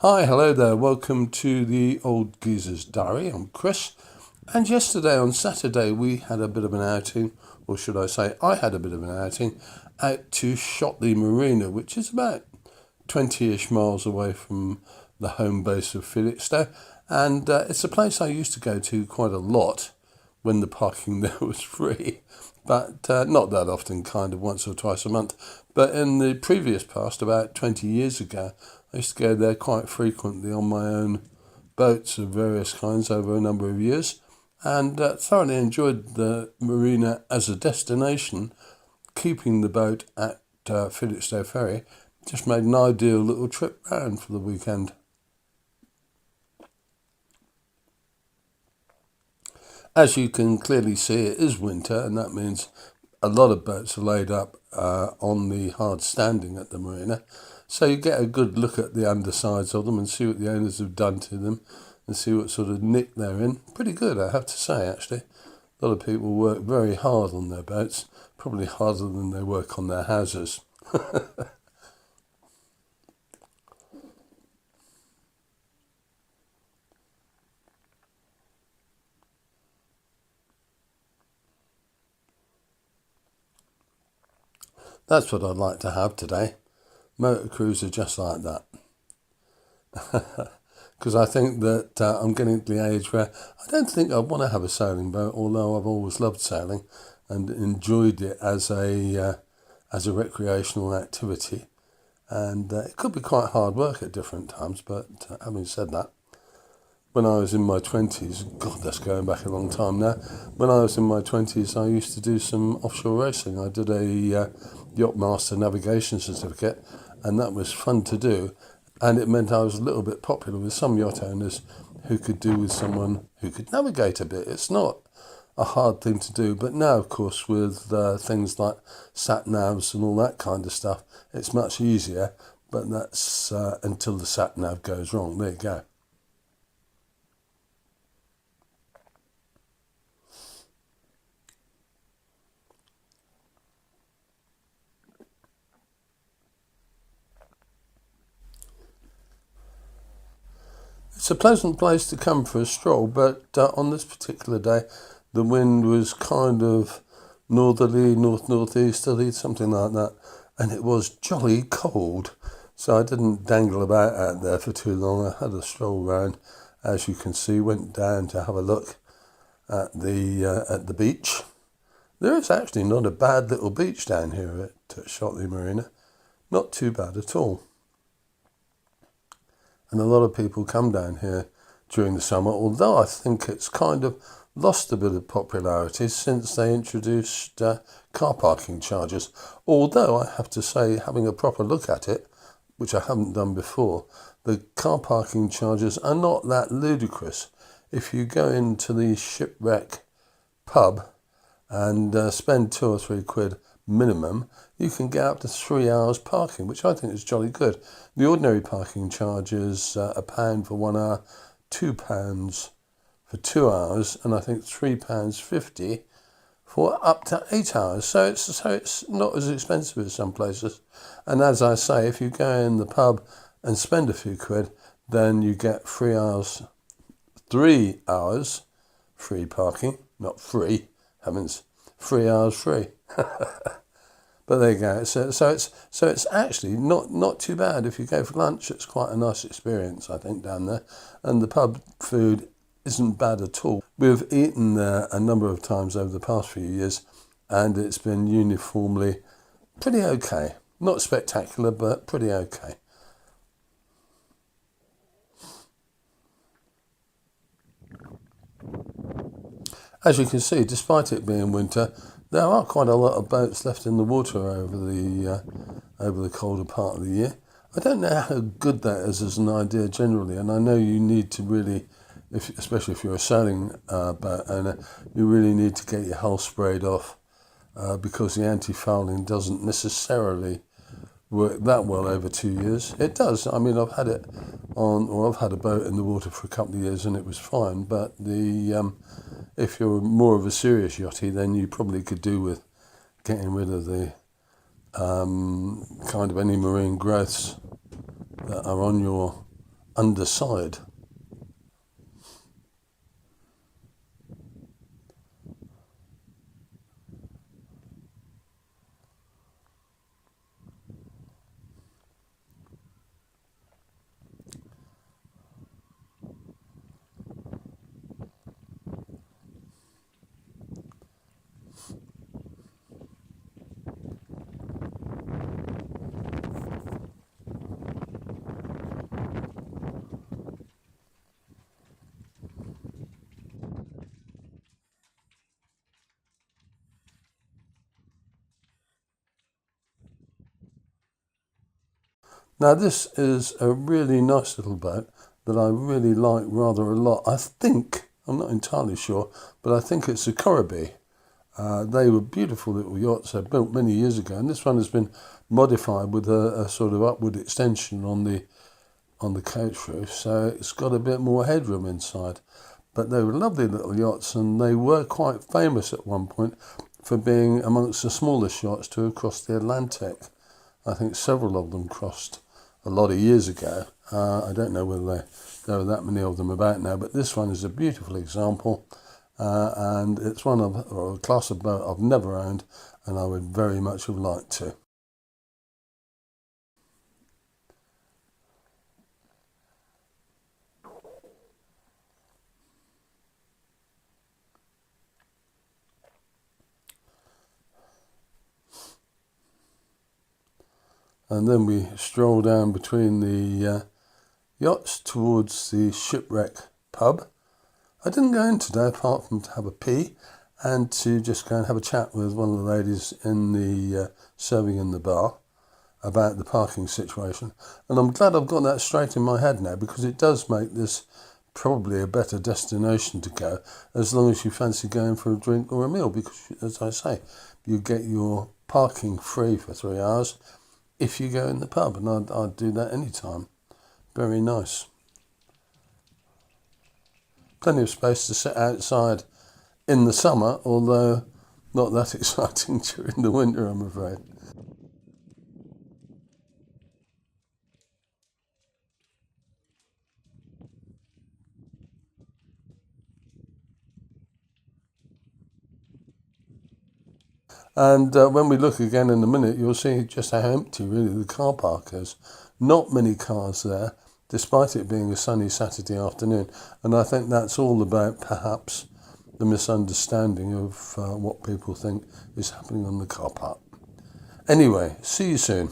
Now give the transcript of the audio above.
Hi, hello there. Welcome to the Old Geezer's Diary. I'm Chris. And yesterday on Saturday we had a bit of an outing, or should I say I had a bit of an outing, out to Shotley Marina, which is about 20-ish miles away from the home base of Felixstowe. And it's a place I used to go to quite a lot when the parking there was free, but not that often, kind of once or twice a month. But in the previous past, about 20 years ago, I used to go there quite frequently on my own boats of various kinds over a number of years, and thoroughly enjoyed the marina as a destination. Keeping the boat at Felixstowe Ferry just made an ideal little trip round for the weekend. As you can clearly see, it is winter, and that means a lot of boats are laid up on the hard standing at the marina. So you get a good look at the undersides of them and see what the owners have done to them and see what sort of nick they're in. Pretty good, I have to say, actually. A lot of people work very hard on their boats, probably harder than they work on their houses. That's what I'd like to have today. Motor cruiser just like that. Because I think that I'm getting to the age where I don't think I want to have a sailing boat, although I've always loved sailing and enjoyed it as a recreational activity. And it could be quite hard work at different times, but having said that, when I was in my 20s, God, that's going back a long time now. When I was in my 20s, I used to do some offshore racing. I did a Yachtmaster Navigation Certificate, and that was fun to do. And it meant I was a little bit popular with some yacht owners who could do with someone who could navigate a bit. It's not a hard thing to do, but now, of course, with things like sat-navs and all that kind of stuff, it's much easier, but that's until the sat-nav goes wrong. There you go. It's a pleasant place to come for a stroll, but on this particular day, the wind was kind of northerly, northeasterly, something like that, and it was jolly cold. So I didn't dangle about out there for too long. I had a stroll round, as you can see, went down to have a look at the beach. There is actually not a bad little beach down here at Shotley Marina. Not too bad at all. And a lot of people come down here during the summer, although I think it's kind of lost a bit of popularity since they introduced car parking charges. Although I have to say, having a proper look at it, which I haven't done before, the car parking charges are not that ludicrous. If you go into the Shipwreck pub and spend £2 or £3 minimum, you can get up to 3 hours parking, which I think is jolly good. The ordinary parking charge is £1 for 1 hour, £2 for 2 hours, and I think £3.50 for up to 8 hours. So it's not as expensive as some places. And as I say, if you go in the pub and spend a few quid, then you get 3 hours free parking, not free, heavens, 3 hours free. But there you go. So it's actually not too bad. If you go for lunch, it's quite a nice experience, I think, down there. And the pub food isn't bad at all. We've eaten there a number of times over the past few years, and it's been uniformly pretty okay. Not spectacular, but pretty okay. As you can see, despite it being winter, there are quite a lot of boats left in the water over the colder part of the year. I don't know how good that is as an idea generally, and I know you need to really, especially if you're a sailing boat owner, you really need to get your hull sprayed off because the anti-fouling doesn't necessarily work that well over 2 years. It does. I mean, I've had I've had a boat in the water for a couple of years and it was fine. But if you're more of a serious yachty, then you probably could do with getting rid of the kind of any marine growths that are on your underside. Now this is a really nice little boat that I really like rather a lot. I think, I'm not entirely sure, but I think it's a Rugby. They were beautiful little yachts. They built many years ago, and this one has been modified with a sort of upward extension on the coach roof, so it's got a bit more headroom inside. But they were lovely little yachts, and they were quite famous at one point for being amongst the smallest yachts to have crossed the Atlantic. I think several of them crossed a lot of years ago. I don't know whether there are that many of them about now, but this one is a beautiful example, and it's one of a class of boat I've never owned, and I would very much have liked to. And then we stroll down between the yachts towards the Shipwreck pub. I didn't go in today apart from to have a pee and to just go and have a chat with one of the ladies in the serving in the bar about the parking situation. And I'm glad I've got that straight in my head now, because it does make this probably a better destination to go, as long as you fancy going for a drink or a meal, because, as I say, you get your parking free for 3 hours if you go in the pub, and I'd do that anytime. Very nice. Plenty of space to sit outside in the summer, although not that exciting during the winter, I'm afraid. And when we look again in a minute, you'll see just how empty really the car park is. Not many cars there, despite it being a sunny Saturday afternoon. And I think that's all about perhaps the misunderstanding of what people think is happening on the car park. Anyway, see you soon.